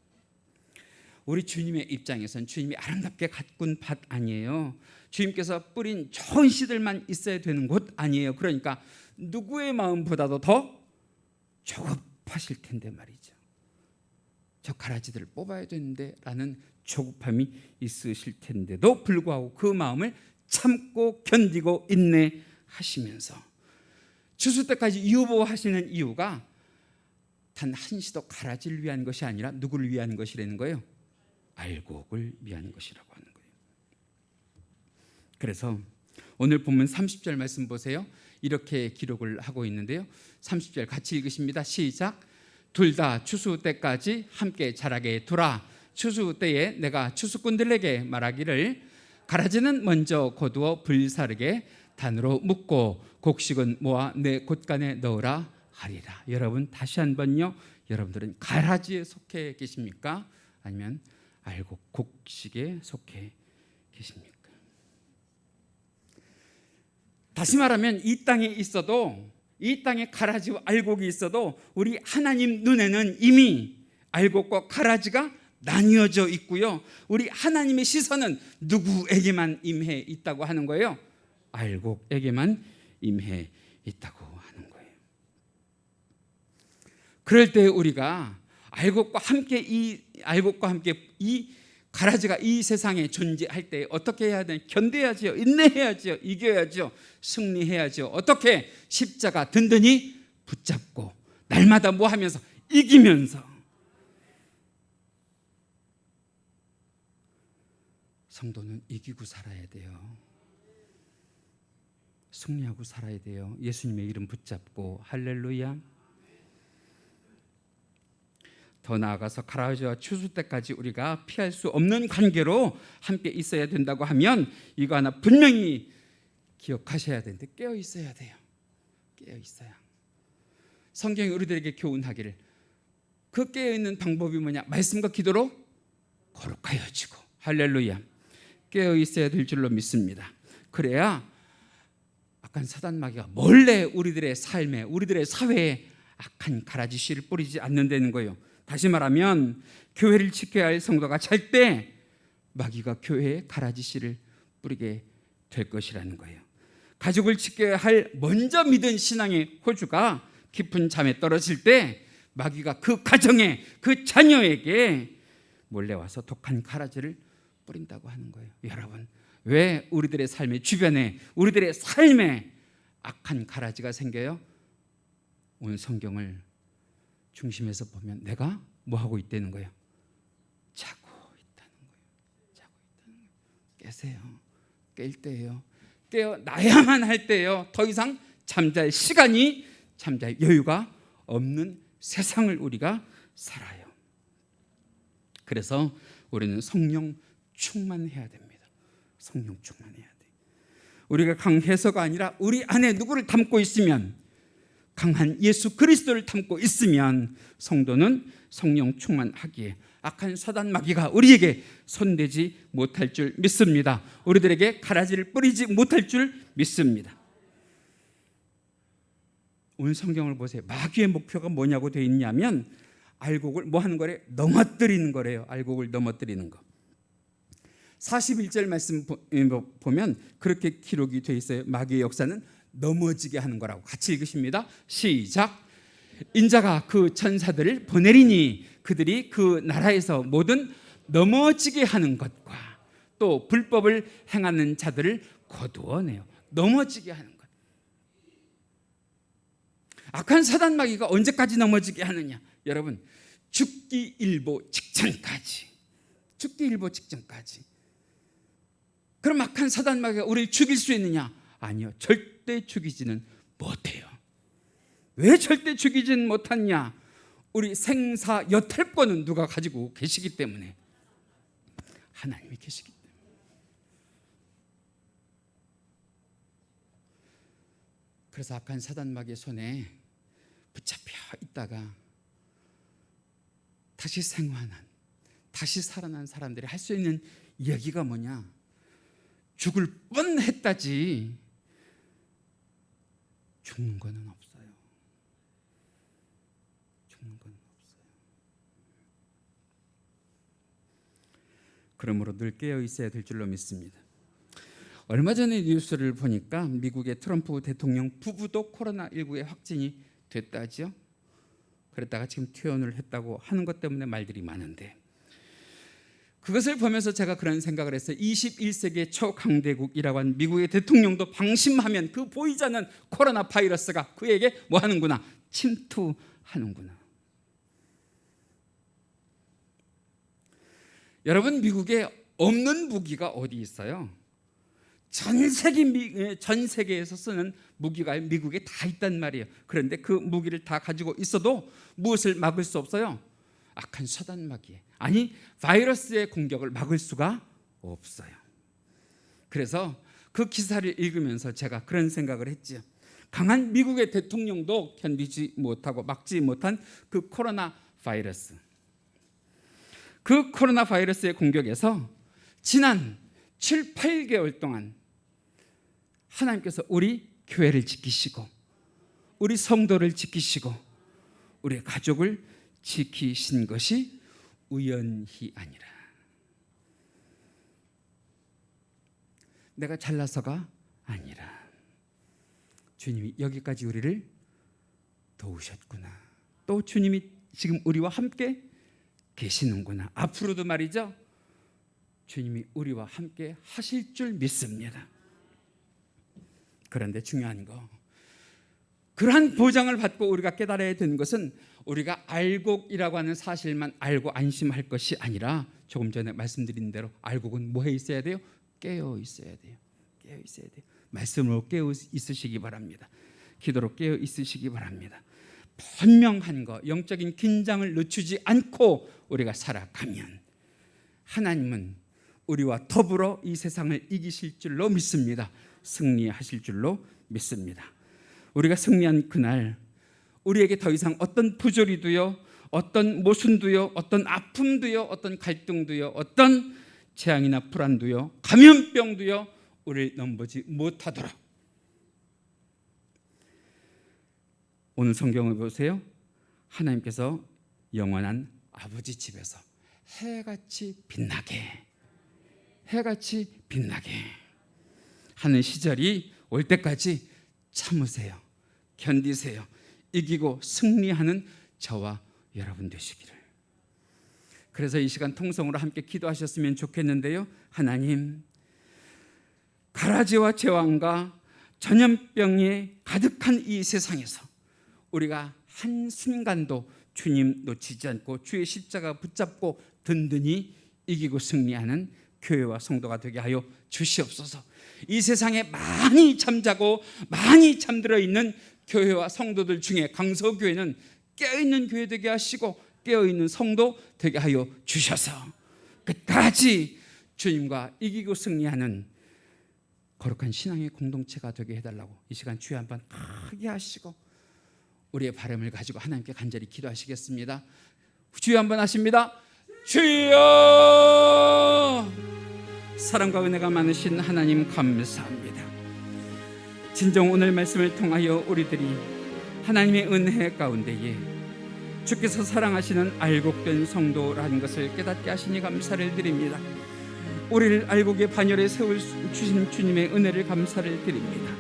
우리 주님의 입장에선 주님이 아름답게 가꾼 밭 아니에요. 주님께서 뿌린 좋은 씨들만 있어야 되는 곳 아니에요. 그러니까 누구의 마음보다도 더 조급하실 텐데 말이죠. 저 가라지들을 뽑아야 되는데 라는 조급함이 있으실 텐데도 불구하고 그 마음을 참고 견디고 인내하시면서 추수 때까지 유보하시는 이유가 단 한시도 가라지를 위한 것이 아니라 누구를 위한 것이라는 거예요? 알곡을 위한 것이라고 하는 거예요. 그래서 오늘 본문 30절 말씀 보세요. 이렇게 기록을 하고 있는데요. 30절 같이 읽으십니다. 시작. 둘 다 추수 때까지 함께 자라게 두라. 추수 때에 내가 추수꾼들에게 말하기를 가라지는 먼저 거두어 불사르게 단으로 묶고 곡식은 모아 내 곳간에 넣으라 하리라. 여러분 다시 한번요. 여러분들은 가라지에 속해 계십니까? 아니면 알곡 곡식에 속해 계십니까? 다시 말하면 이 땅에 있어도, 이 땅에 가라지와 알곡이 있어도 우리 하나님 눈에는 이미 알곡과 가라지가 나뉘어져 있고요. 우리 하나님의 시선은 누구에게만 임해 있다고 하는 거예요? 알곡에게만 임해 있다고 하는 거예요. 그럴 때 우리가 알곡과 함께 이 가라지가 이 세상에 존재할 때 어떻게 해야 되나? 견뎌야지요. 인내해야지요. 이겨야죠. 승리해야죠. 어떻게? 십자가 든든히 붙잡고 날마다 뭐 하면서? 이기면서. 성도는 이기고 살아야 돼요. 승리하고 살아야 돼요. 예수님의 이름 붙잡고. 할렐루야. 더 나아가서 가라지와 추수 때까지 우리가 피할 수 없는 관계로 함께 있어야 된다고 하면 이거 하나 분명히 기억하셔야 되는데 깨어 있어야 돼요. 깨어 있어야. 성경이 우리들에게 교훈하기를 그 깨어 있는 방법이 뭐냐? 말씀과 기도로 거룩하여지고. 할렐루야. 깨어 있어야 될 줄로 믿습니다. 그래야 악한 사단 마귀가 몰래 우리들의 삶에, 우리들의 사회에 악한 가라지 씨를 뿌리지 않는다는 거예요. 다시 말하면 교회를 지켜야 할 성도가 잘 때 마귀가 교회에 가라지 씨를 뿌리게 될 것이라는 거예요. 가족을 지켜야 할 먼저 믿은 신앙의 호주가 깊은 잠에 떨어질 때 마귀가 그 가정에, 그 자녀에게 몰래 와서 독한 가라지를 뿌린다고 하는 거예요. 여러분, 왜 우리들의 삶의 주변에, 우리들의 삶에 악한 가라지가 생겨요? 오늘 성경을 중심에서 보면 내가 뭐 하고 있다는 거예요? 자고 있다는 거예요. 자고 있다는 거예요. 깨세요. 깰 때예요. 깨어나야만 할 때예요. 더 이상 잠잘 시간이, 잠잘 여유가 없는 세상을 우리가 살아요. 그래서 우리는 성령 충만해야 됩니다. 성령 충만해야 돼요. 우리가 강해서가 아니라 우리 안에 누구를 담고 있으면 강한 예수 그리스도를 담고 있으면 성도는 성령 충만하기에 악한 사단 마귀가 우리에게 손대지 못할 줄 믿습니다. 우리들에게 가라지를 뿌리지 못할 줄 믿습니다. 오늘 성경을 보세요. 마귀의 목표가 뭐냐고 되어 있냐면 알곡을 뭐 하는 거래? 넘어뜨리는 거래요. 알곡을 넘어뜨리는 거. 41절 말씀 보면 그렇게 기록이 되어 있어요. 마귀의 역사는 넘어지게 하는 거라고. 같이 읽으십니다. 시작. 인자가 그 천사들을 보내리니 그들이 그 나라에서 모든 넘어지게 하는 것과 또 불법을 행하는 자들을 거두어내요. 넘어지게 하는 것. 악한 사단 마귀가 언제까지 넘어지게 하느냐? 여러분, 죽기 일보 직전까지. 죽기 일보 직전까지. 그럼 악한 사단 마귀가 우리를 죽일 수 있느냐? 아니요. 절대 죽이지는 못해요. 왜 절대 죽이지는 못하냐? 우리 생사 여탈권은 누가 가지고 계시기 때문에. 하나님이 계시기 때문에. 그래서 악한 사단 마귀의 손에 붙잡혀 있다가 다시 생還한, 다시 살아난 사람들이 할 수 있는 이야기가 뭐냐? 죽을 뻔했다지 죽는 거는 없어요. 죽는 거는 없어요. 그러므로 늘 깨어 있어야 될 줄로 믿습니다. 얼마 전에 뉴스를 보니까 미국의 트럼프 대통령 부부도 코로나19에 확진이 됐다죠. 그랬다가 지금 퇴원을 했다고 하는 것 때문에 말들이 많은데, 그것을 보면서 제가 그런 생각을 했어요. 21세기의 초강대국이라고 한 미국의 대통령도 방심하면 그 보이지 않는 코로나 바이러스가 그에게 뭐 하는구나? 침투하는구나. 여러분, 미국에 없는 무기가 어디 있어요? 전 세계에서 쓰는 무기가 미국에 다 있단 말이에요. 그런데 그 무기를 다 가지고 있어도 무엇을 막을 수 없어요? 악한 사단 마귀, 아니 바이러스의 공격을 막을 수가 없어요. 그래서 그 기사를 읽으면서 제가 그런 생각을 했죠. 강한 미국의 대통령도 견디지 못하고 막지 못한 그 코로나 바이러스, 그 코로나 바이러스의 공격에서 지난 7, 8개월 동안 하나님께서 우리 교회를 지키시고 우리 성도를 지키시고 우리 가족을 지키신 것이 우연히 아니라, 내가 잘나서가 아니라 주님이 여기까지 우리를 도우셨구나. 또 주님이 지금 우리와 함께 계시는구나. 앞으로도 말이죠, 주님이 우리와 함께 하실 줄 믿습니다. 그런데 중요한 거, 그러한 보장을 받고 우리가 깨달아야 되는 것은 우리가 알곡이라고 하는 사실만 알고 안심할 것이 아니라, 조금 전에 말씀드린 대로 알곡은 뭐해 있어야 돼요? 깨어 있어야 돼요. 깨어 있어야 돼요. 말씀으로 깨어 있으시기 바랍니다. 기도로 깨어 있으시기 바랍니다. 분명한 거, 영적인 긴장을 늦추지 않고 우리가 살아가면 하나님은 우리와 더불어 이 세상을 이기실 줄로 믿습니다. 승리하실 줄로 믿습니다. 우리가 승리한 그날 우리에게 더 이상 어떤 부조리도요, 어떤 모순도요, 어떤 아픔도요, 어떤 갈등도요, 어떤 재앙이나 불안도요, 감염병도요 우리를 넘보지 못하도록. 오늘 성경을 보세요. 하나님께서 영원한 아버지 집에서 해같이 빛나게 하는 시절이 올 때까지 참으세요. 견디세요. 이기고 승리하는 저와 여러분 되시기를. 그래서 이 시간 통성으로 함께 기도하셨으면 좋겠는데요. 하나님, 가라지와 제왕과 전염병이 가득한 이 세상에서 우리가 한순간도 주님 놓치지 않고 주의 십자가 붙잡고 든든히 이기고 승리하는 교회와 성도가 되게 하여 주시옵소서. 이 세상에 많이 잠자고 많이 잠들어 있는 교회와 성도들 중에 강서교회는 깨어있는 교회 되게 하시고 깨어있는 성도 되게 하여 주셔서 끝까지 주님과 이기고 승리하는 거룩한 신앙의 공동체가 되게 해달라고 이 시간 주여 한번 크게 하시고 우리의 바람을 가지고 하나님께 간절히 기도하시겠습니다. 주여 한번 하십니다. 주여! 사랑과 은혜가 많으신 하나님 감사합니다. 진정 오늘 말씀을 통하여 우리들이 하나님의 은혜 가운데에 주께서 사랑하시는 알곡된 성도라는 것을 깨닫게 하시니 감사를 드립니다. 우리를 알곡의 반열에 세워주신 주님의 은혜를 감사를 드립니다.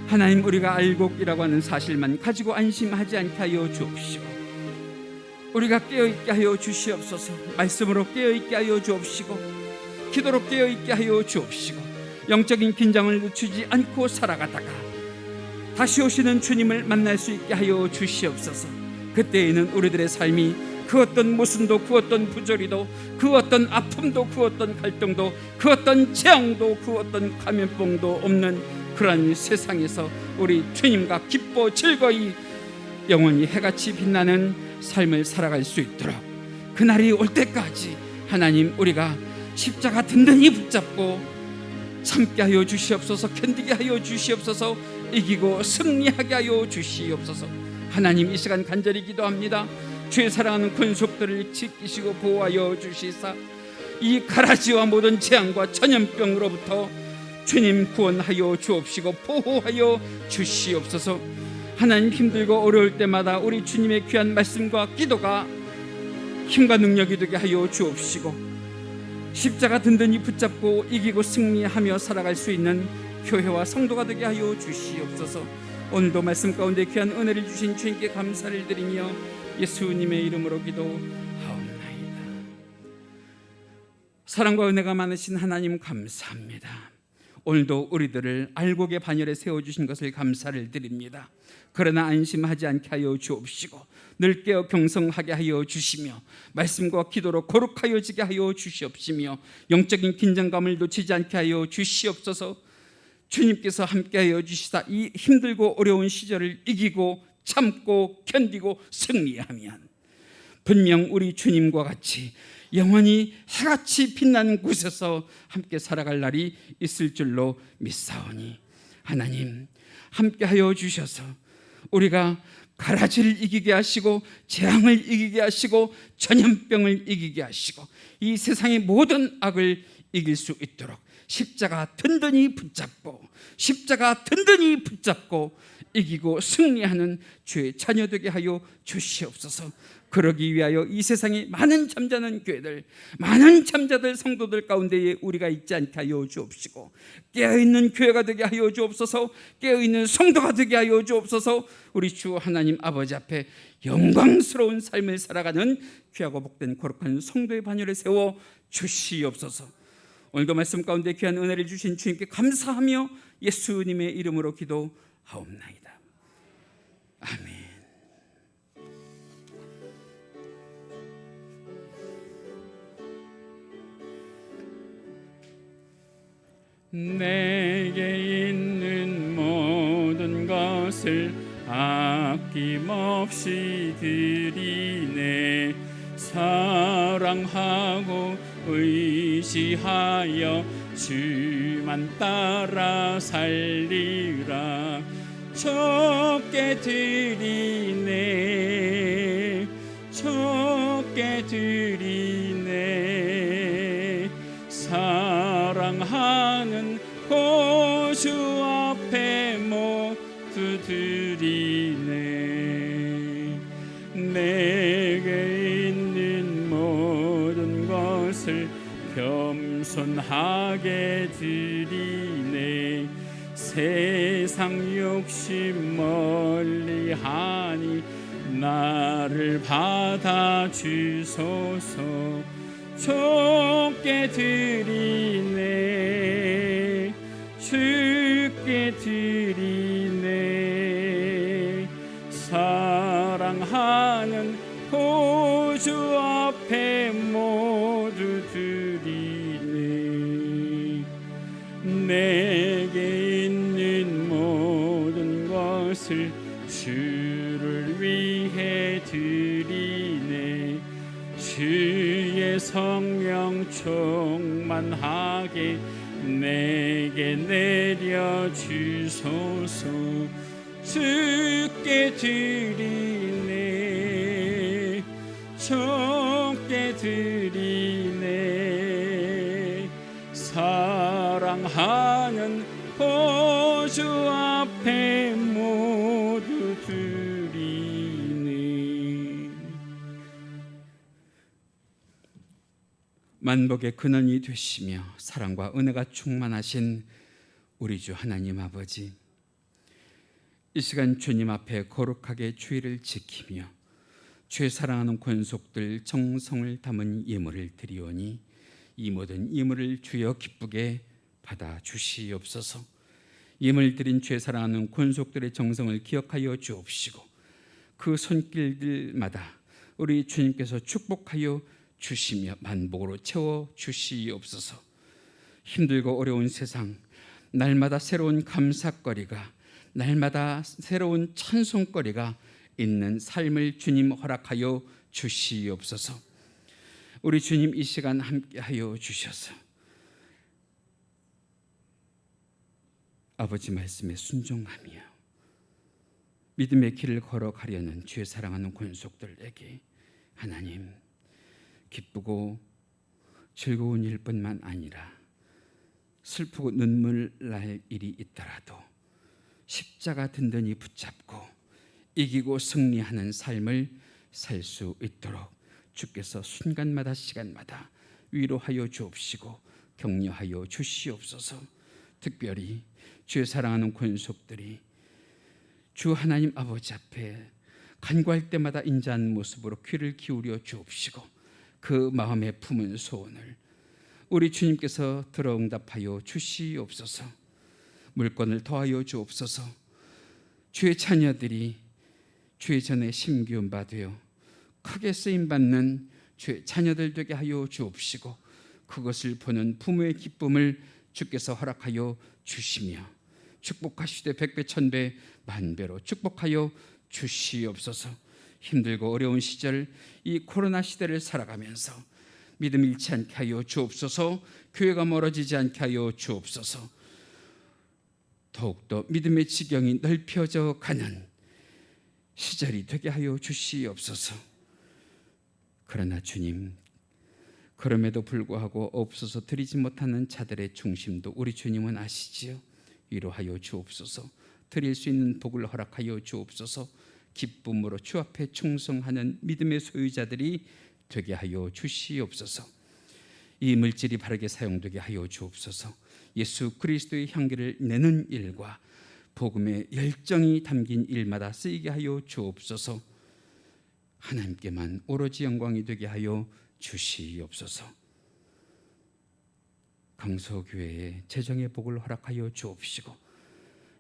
하나님, 우리가 알곡이라고 하는 사실만 가지고 안심하지 않게 하여 주옵시고, 우리가 깨어있게 하여 주시옵소서. 말씀으로 깨어있게 하여 주옵시고, 기도로 깨어있게 하여 주옵시고, 영적인 긴장을 늦추지 않고 살아가다가 다시 오시는 주님을 만날 수 있게 하여 주시옵소서. 그때에는 우리들의 삶이 그 어떤 모순도, 그 어떤 부조리도, 그 어떤 아픔도, 그 어떤 갈등도, 그 어떤 재앙도, 그 어떤 감염병도 없는 그러한 세상에서 우리 주님과 기뻐 즐거이 영원히 해같이 빛나는 삶을 살아갈 수 있도록 그날이 올 때까지 하나님, 우리가 십자가 든든히 붙잡고 참게 하여 주시옵소서. 견디게 하여 주시옵소서. 이기고 승리하게 하여 주시옵소서. 하나님, 이 시간 간절히 기도합니다. 주의 사랑하는 권속들을 지키시고 보호하여 주시사 이 가라지와 모든 재앙과 전염병으로부터 주님 구원하여 주옵시고 보호하여 주시옵소서. 하나님, 힘들고 어려울 때마다 우리 주님의 귀한 말씀과 기도가 힘과 능력이 되게 하여 주옵시고, 십자가 든든히 붙잡고 이기고 승리하며 살아갈 수 있는 교회와 성도가 되게 하여 주시옵소서. 오늘도 말씀 가운데 귀한 은혜를 주신 주님께 감사를 드리며 예수님의 이름으로 기도하옵나이다. 사랑과 은혜가 많으신 하나님 감사합니다. 오늘도 우리들을 알곡의 반열에 세워주신 것을 감사를 드립니다. 그러나 안심하지 않게 하여 주옵시고, 늘 깨어 경성하게 하여 주시며, 말씀과 기도로 거룩하여지게 하여 주시옵시며, 영적인 긴장감을 놓치지 않게 하여 주시옵소서. 주님께서 함께하여 주시사 이 힘들고 어려운 시절을 이기고 참고 견디고 승리하면 분명 우리 주님과 같이 영원히 해같이 빛나는 곳에서 함께 살아갈 날이 있을 줄로 믿사오니, 하나님 함께하여 주셔서 우리가 가라지를 이기게 하시고 재앙을 이기게 하시고 전염병을 이기게 하시고 이 세상의 모든 악을 이길 수 있도록 십자가 든든히 붙잡고 이기고 승리하는 주의 자녀 되게 하여 주시옵소서. 그러기 위하여 이 세상에 많은 잠자는 교회들, 많은 잠자들 성도들 가운데에 우리가 있지 않게 하여 주옵시고, 깨어있는 교회가 되게 하여 주옵소서. 깨어있는 성도가 되게 하여 주옵소서. 우리 주 하나님 아버지 앞에 영광스러운 삶을 살아가는 귀하고 복된 거룩한 성도의 반열에 세워 주시옵소서. 오늘도 말씀 가운데 귀한 은혜를 주신 주님께 감사하며 예수님의 이름으로 기도하옵나이다. 아멘. 내게 있는 모든 것을 아낌없이 드리네. 사랑하고 의지하여 주만 따라 살리라. 적게 드리네, 적게 드리네. 사랑하는 고주 앞에 모두 드리네. 내게 있는 모든 것을 겸손하게 드리네. 세상 욕심 멀리하니 나를 받아주소서. 주께 드리네, 주께 드리네. 사랑하는 구주 앞에 모두 드리네. 내게 있는 모든 것을 주를 위해 드리네. 주의 성령 충만하게 내게 내려주소서. 주께 주께 드리네 주께 드리네 사랑하는 보주 앞에 모두 드리네. 만복의 근원이 되시며 사랑과 은혜가 충만하신 우리 주 하나님 아버지, 이 시간 주님 앞에 거룩하게 주의를 지키며 주의 사랑하는 권속들 정성을 담은 예물을 드리오니 이 모든 예물을 주여 기쁘게 받아 주시옵소서. 예물 드린 주의 사랑하는 권속들의 정성을 기억하여 주옵시고 그 손길들마다 우리 주님께서 축복하여 주시며 만복으로 채워 주시옵소서. 힘들고 어려운 세상, 날마다 새로운 감사거리가, 날마다 새로운 찬송거리가 있는 삶을 주님 허락하여 주시옵소서. 우리 주님 이 시간 함께하여 주셔서 아버지 말씀에 순종하며 믿음의 길을 걸어가려는 주의 사랑하는 권속들에게 하나님 기쁘고 즐거운 일뿐만 아니라 슬프고 눈물 날 일이 있더라도 십자가 든든히 붙잡고 이기고 승리하는 삶을 살 수 있도록 주께서 순간마다 시간마다 위로하여 주옵시고 격려하여 주시옵소서. 특별히 주의 사랑하는 권속들이 주 하나님 아버지 앞에 간구할 때마다 인자한 모습으로 귀를 기울여 주옵시고 그 마음에 품은 소원을 우리 주님께서 들어 응답하여 주시옵소서. 물건을 더하여 주옵소서. 주의 자녀들이 주의 전에 심기운 바 되어 크게 쓰임받는 주의 자녀들 되게 하여 주옵시고 그것을 보는 부모의 기쁨을 주께서 허락하여 주시며 축복하시되 백배 천배 만배로 축복하여 주시옵소서. 힘들고 어려운 시절 이 코로나 시대를 살아가면서 믿음 잃지 않게 하여 주옵소서. 교회가 멀어지지 않게 하여 주옵소서. 더욱더 믿음의 지경이 넓혀져 가는 시절이 되게 하여 주시옵소서. 그러나 주님, 그럼에도 불구하고 없어서 드리지 못하는 자들의 중심도 우리 주님은 아시지요. 위로하여 주옵소서. 드릴 수 있는 복을 허락하여 주옵소서. 기쁨으로 주 앞에 충성하는 믿음의 소유자들이 되게 하여 주시옵소서. 이 물질이 바르게 사용되게 하여 주옵소서. 예수 그리스도의 향기를 내는 일과 복음의 열정이 담긴 일마다 쓰이게 하여 주옵소서. 하나님께만 오로지 영광이 되게 하여 주시옵소서. 강서교회에 재정의 복을 허락하여 주옵시고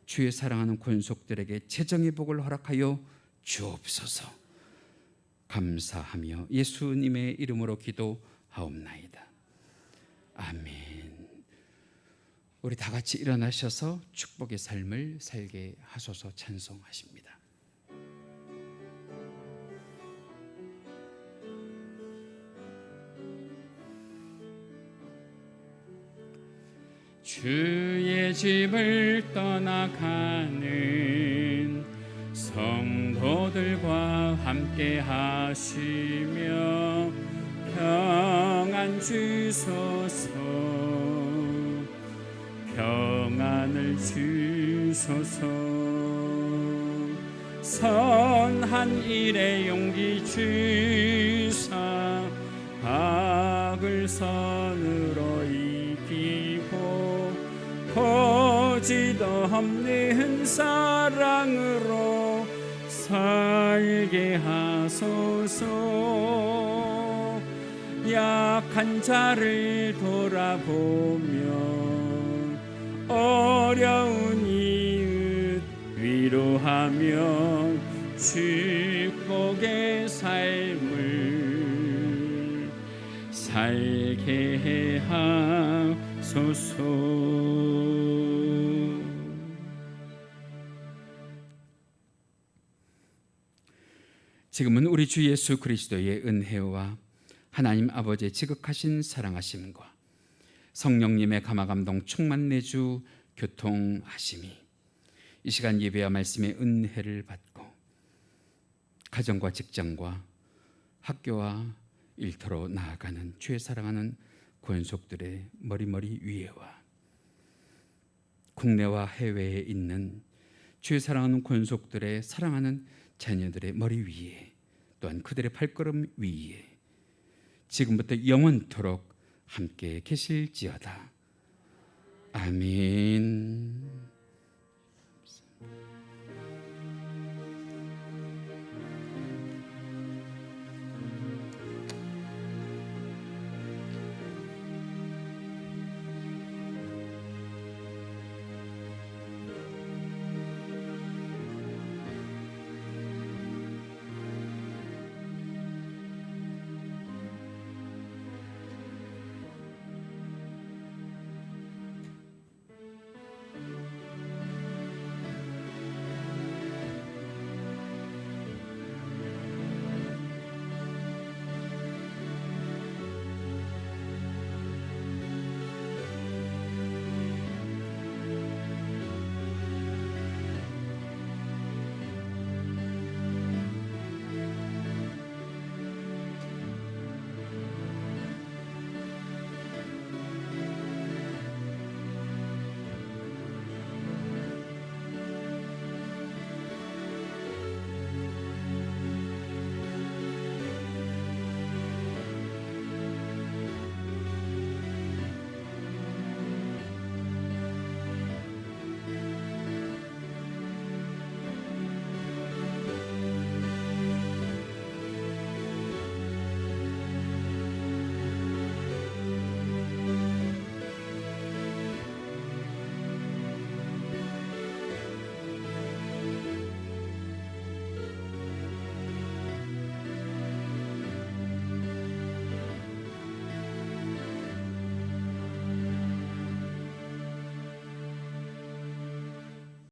주의 사랑하는 권속들에게 재정의 복을 허락하여 주옵소서. 감사하며 예수님의 이름으로 기도하옵나이다. 아멘. 우리 다 같이 일어나셔서 축복의 삶을 살게 하소서 찬송하십니다. 주의 집을 떠나가는 성도들과 함께 하시며 평안 주소서. 평안을 주소서. 선한 일에 용기 주사 악을 선으로 이기고 거짓 없는 사랑으로 살게 하소서. 약한 자를 돌아보며 어려운 이웃 위로하며 축복의 삶을 살게 하소서. 지금은 우리 주 예수 그리스도의 은혜와 하나님 아버지의 지극하신 사랑하심과 성령님의 감화감동 충만 내주 교통하심이 이 시간 예배와 말씀의 은혜를 받고 가정과 직장과 학교와 일터로 나아가는 주의 사랑하는 권속들의 머리 위에와 국내와 해외에 있는 주의 사랑하는 권속들의 사랑하는 자녀들의 머리 위에, 또한 그들의 발걸음 위에 지금부터 영원토록 함께 계실지어다. 아멘.